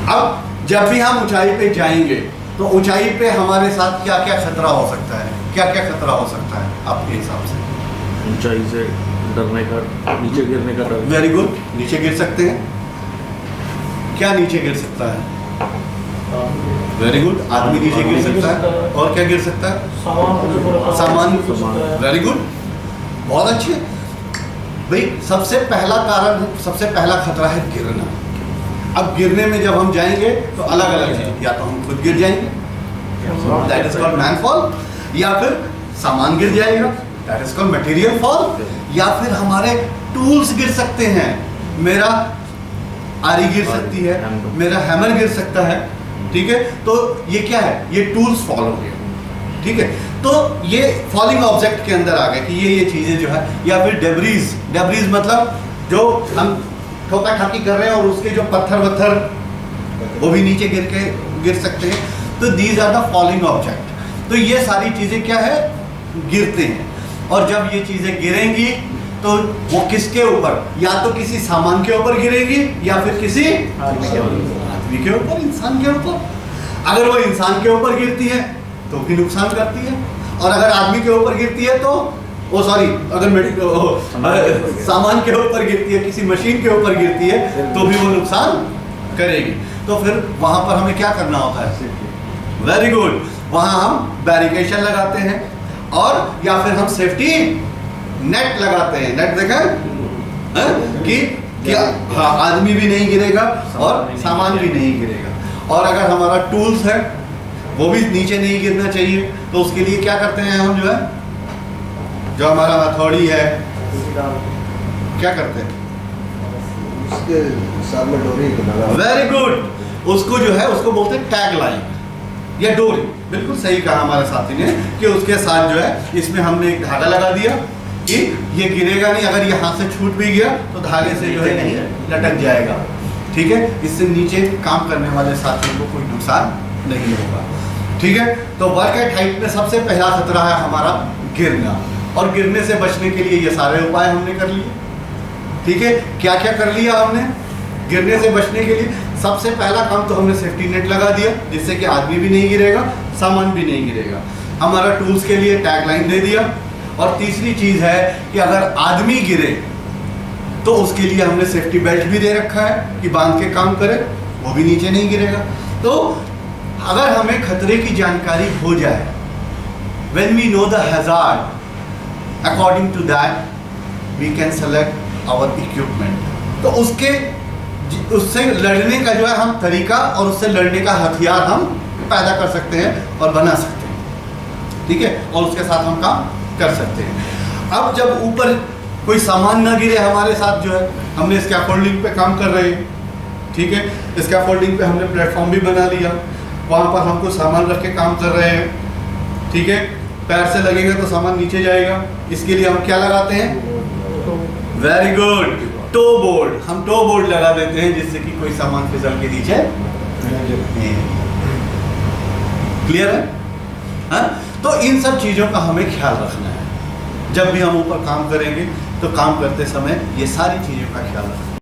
अब जब भी हम ऊंचाई पे जाएंगे तो ऊंचाई पे हमारे साथ क्या क्या खतरा हो सकता है, क्या क्या खतरा हो सकता है आपके हिसाब से? ऊंचाई से डरने का, नीचे गिरने का डर। वेरी गुड, नीचे गिर सकते हैं। क्या नीचे गिर सकता है? वेरी गुड, आदमी नीचे गिर सकता है। और क्या गिर सकता है? सामान। वेरी गुड, बहुत अच्छे भाई। सबसे पहला कारण, सबसे पहला खतरा है गिरना। अब गिरने में जब हम जाएंगे तो अलग अलग चीज, या तो हम खुद गिर जाएंगे, that is called man fall, या फिर सामान गिर जाएगा, that is called material fall, या फिर हमारे टूल्स गिर सकते हैं। मेरा आरी गिर सकती है, मेरा हैमर गिर सकता है, ठीक है। तो ये क्या है? ये टूल्स फॉल हो गए, ठीक है। तो ये फॉलिंग ऑब्जेक्ट के अंदर आ गए कि ये चीजें जो है, या फिर डेब्रीज। डेब्रीज मतलब जो हम ठोका ठाकी कर रहे हैं और उसके जो पत्थर वत्थर वो भी नीचे गिर सकते हैं। तो these are the falling object. तो ये सारी चीजें क्या है? गिरते हैं। और जब ये चीजें गिरेंगी तो वो किसके ऊपर? या तो किसी सामान के ऊपर गिरेगी, या फिर किसी आदमी के ऊपर, इंसान के ऊपर। अगर वो इंसान के ऊपर गिरती है तो भी नुकसान करती है, और अगर आदमी के ऊपर गिरती है तो अगर सामान के ऊपर गिरती है, किसी मशीन के ऊपर गिरती है तो भी वो नुकसान करेगी। तो फिर वहां पर हमें क्या करना होता है? वेरी गुड, वहां हम बैरिकेशन लगाते हैं, और या फिर हम सेफ्टी नेट लगाते हैं। नेट देखा कि क्या? हाँ, आदमी भी नहीं गिरेगा और सामान भी नहीं गिरेगा। और अगर हमारा टूल्स है वो भी नीचे नहीं गिरना चाहिए, तो उसके लिए क्या करते हैं हम? जो है, जो हमारा हथौड़ी है, क्या करते हैं? उसके साथ में डोरी लगा। वेरी गुड, उसको जो है उसको बोलते हैं टैग लाइन या डोरी। बिल्कुल सही कहा हमारे साथी ने कि उसके साथ जो है इसमें हमने एक धागा लगा दिया कि ये गिरेगा नहीं। अगर ये हाथ से छूट भी गया तो धागे से जो है नहीं लटक जाएगा, ठीक है। इससे नीचे काम करने वाले साथियों को कोई नुकसान नहीं होगा, ठीक है। तो वर्क एट हाइट में सबसे पहला खतरा है हमारा गिरना, और गिरने से बचने के लिए ये सारे उपाय हमने कर लिए, ठीक है। क्या क्या कर लिया हमने गिरने से बचने के लिए? सबसे पहला काम तो हमने सेफ्टी नेट लगा दिया, जिससे कि आदमी भी नहीं गिरेगा, सामान भी नहीं गिरेगा। हमारा टूल्स के लिए टैग लाइन दे दिया। और तीसरी चीज है कि अगर आदमी गिरे तो उसके लिए हमने सेफ्टी बेल्ट भी दे रखा है कि बांध के काम करे, वो भी नीचे नहीं गिरेगा। तो अगर हमें खतरे की जानकारी हो जाए, when we know the hazard, according to that we can select our equipment। तो उससे लड़ने का जो है हम तरीका, और उससे लड़ने का हथियार हम पैदा कर सकते हैं और बना सकते हैं, ठीक है। और उसके साथ हम काम कर सकते हैं। अब जब ऊपर कोई सामान ना गिरे हमारे साथ, जो है हमने स्कैफोल्डिंग पे काम कर रहे हैं, ठीक है। स्कैफोल्डिंग पे हमने प्लेटफॉर्म भी बना लिया, वहाँ पर हमको सामान रख के काम कर रहे हैं, ठीक है। पैर से लगेगा तो सामान नीचे जाएगा, इसके लिए हम क्या लगाते हैं? Very good, toe board. हम टो बोर्ड लगा देते हैं जिससे कि कोई सामान फिसल के नीचे। क्लियर है? हाँ? तो इन सब चीजों का हमें ख्याल रखना है। जब भी हम ऊपर काम करेंगे तो काम करते समय ये सारी चीजों का ख्याल रखना है।